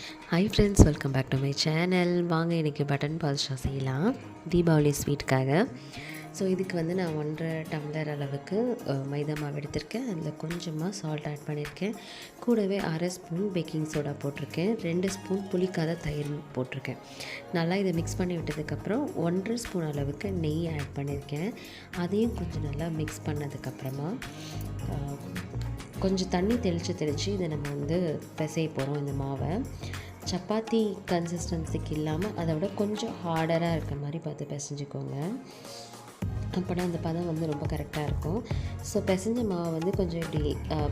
Hi friends, welcome back to my channel. வாங்க இன்றைக்கி button பாதுஷா செய்யலாம் தீபாவளி ஸ்வீட்டுக்காக. ஸோ இதுக்கு வந்து நான் 1.5 டம்ளர் அளவுக்கு மைதா மாவு எடுத்திருக்கேன். அதில் கொஞ்சமாக சால்ட் ஆட் பண்ணியிருக்கேன். கூடவே 1/2 ஸ்பூன் பேக்கிங் சோடா போட்டிருக்கேன். 2 ஸ்பூன் புளிக்காத தயிர் போட்டிருக்கேன். நல்லா இதை மிக்ஸ் பண்ணி விட்டதுக்கப்புறம் 1.5 ஸ்பூன் அளவுக்கு நெய் ஆட் பண்ணியிருக்கேன். அதையும் கொஞ்சம் நல்லா மிக்ஸ் பண்ணதுக்கப்புறமா கொஞ்சம் தண்ணி தெளித்து இதை நம்ம வந்து பிசைய போகிறோம். இந்த மாவை சப்பாத்தி கன்சிஸ்டன்சிக்கு இல்லாமல் அதை விட கொஞ்சம் ஹார்டராக இருக்கிற மாதிரி பார்த்து பிசைஞ்சிக்கோங்க. அப்போனா அந்த பதம் வந்து ரொம்ப கரெக்டாக இருக்கும். ஸோ பிசைஞ்ச மாவை வந்து கொஞ்சம் இப்படி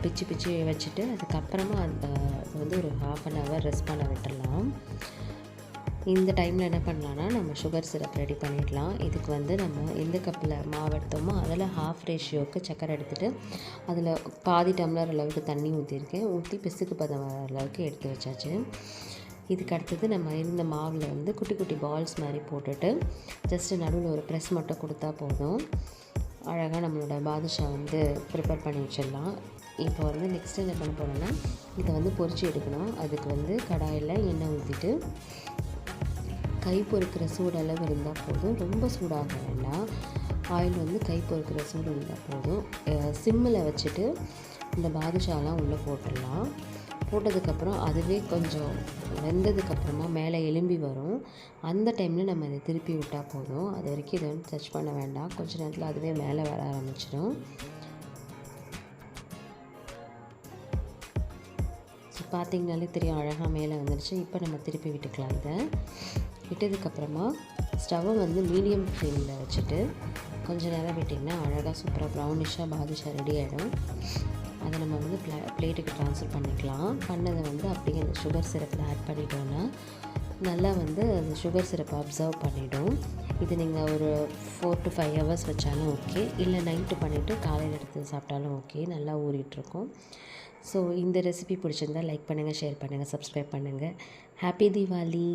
பிச்சு வச்சுட்டு அதுக்கப்புறமா வந்து ஒரு 1/2 hour ரெஸ்ட் பண்ண விட்டுடலாம். இந்த டைமில் என்ன பண்ணலான்னா நம்ம சுகர் சிரப் ரெடி பண்ணிடலாம். இதுக்கு வந்து நம்ம எந்த கப்பில் மாவு எடுத்தோமோ அதில் 1/2 ரேஷியோவுக்கு சக்கரை எடுத்துகிட்டு அதில் பாதி டம்ளர் அளவுக்கு தண்ணி ஊற்றிருக்கேன். ஊற்றி பிசுக்கு பதம் வர அளவுக்கு எடுத்து வச்சாச்சு. இதுக்கு அடுத்தது நம்ம இருந்த மாவில் வந்து குட்டி குட்டி பால்ஸ் மாதிரி போட்டுட்டு ஜஸ்ட்டு நடுவில் ஒரு ப்ரெஸ் மட்டும் கொடுத்தா போதும். அழகாக நம்மளோட பாதுஷா வந்து ப்ரிப்பேர் பண்ணி வச்சிடலாம். இப்போ வந்து நெக்ஸ்ட்டு என்ன பண்ண போகிறோன்னா இதை வந்து பொரிச்சு எடுக்கணும். அதுக்கு வந்து கடாயில் எண்ணெய் ஊற்றிட்டு கை பொறுக்கிற சூடளவு இருந்தால் போதும். ரொம்ப சூடாக வேண்டாம். ஆயில் வந்து கை பொறுக்கிற சூடு இருந்தால் போதும். சிம்மில் வச்சுட்டு இந்த பாதுஷாலாம் உள்ளே போட்டுடலாம். போட்டதுக்கப்புறம் அதுவே கொஞ்சம் வெந்ததுக்கப்புறமா மேலே எலும்பி வரும். அந்த டைமில் நம்ம அதை திருப்பி விட்டால் போதும். அது வரைக்கும் இதை வந்து டச் பண்ண வேண்டாம். கொஞ்ச நேரத்தில் அதுவே மேலே வர ஆரம்பிச்சிடும். ஸோ பார்த்திங்கனாலே தெரியும், அழகாக மேலே வந்துடுச்சு. இப்போ நம்ம திருப்பி விட்டுக்கலாம். இதை விட்டதுக்கப்புறமா ஸ்டவ்வை வந்து மீடியம் ஃப்ளேமில் வச்சுட்டு கொஞ்சம் நேரம் விட்டிங்கன்னா அழகாக சூப்பராக ப்ரௌனிஷாக பாதுஷா ரெடி ஆகிடும். அதை நம்ம வந்து பிளேட்டுக்கு ட்ரான்ஸ்ஃபர் பண்ணிக்கலாம். பண்ணதை வந்து அப்படியே அந்த சுகர் சிரப்பில் ஆட் பண்ணிட்டோன்னா நல்லா வந்து அந்த சுகர் சிரப்பை அப்சர்வ் பண்ணிவிடும். இது நீங்கள் ஒரு 4 to 5 hours வச்சாலும் ஓகே, இல்லை நைட்டு பண்ணிவிட்டு காலையில் எடுத்து சாப்பிட்டாலும் ஓகே. நல்லா ஊறிட்டுருக்கும். ஸோ இந்த ரெசிபி பிடிச்சிருந்தால் லைக் பண்ணுங்கள், ஷேர் பண்ணுங்கள், சப்ஸ்கிரைப் பண்ணுங்கள். ஹாப்பி தீபாவளி.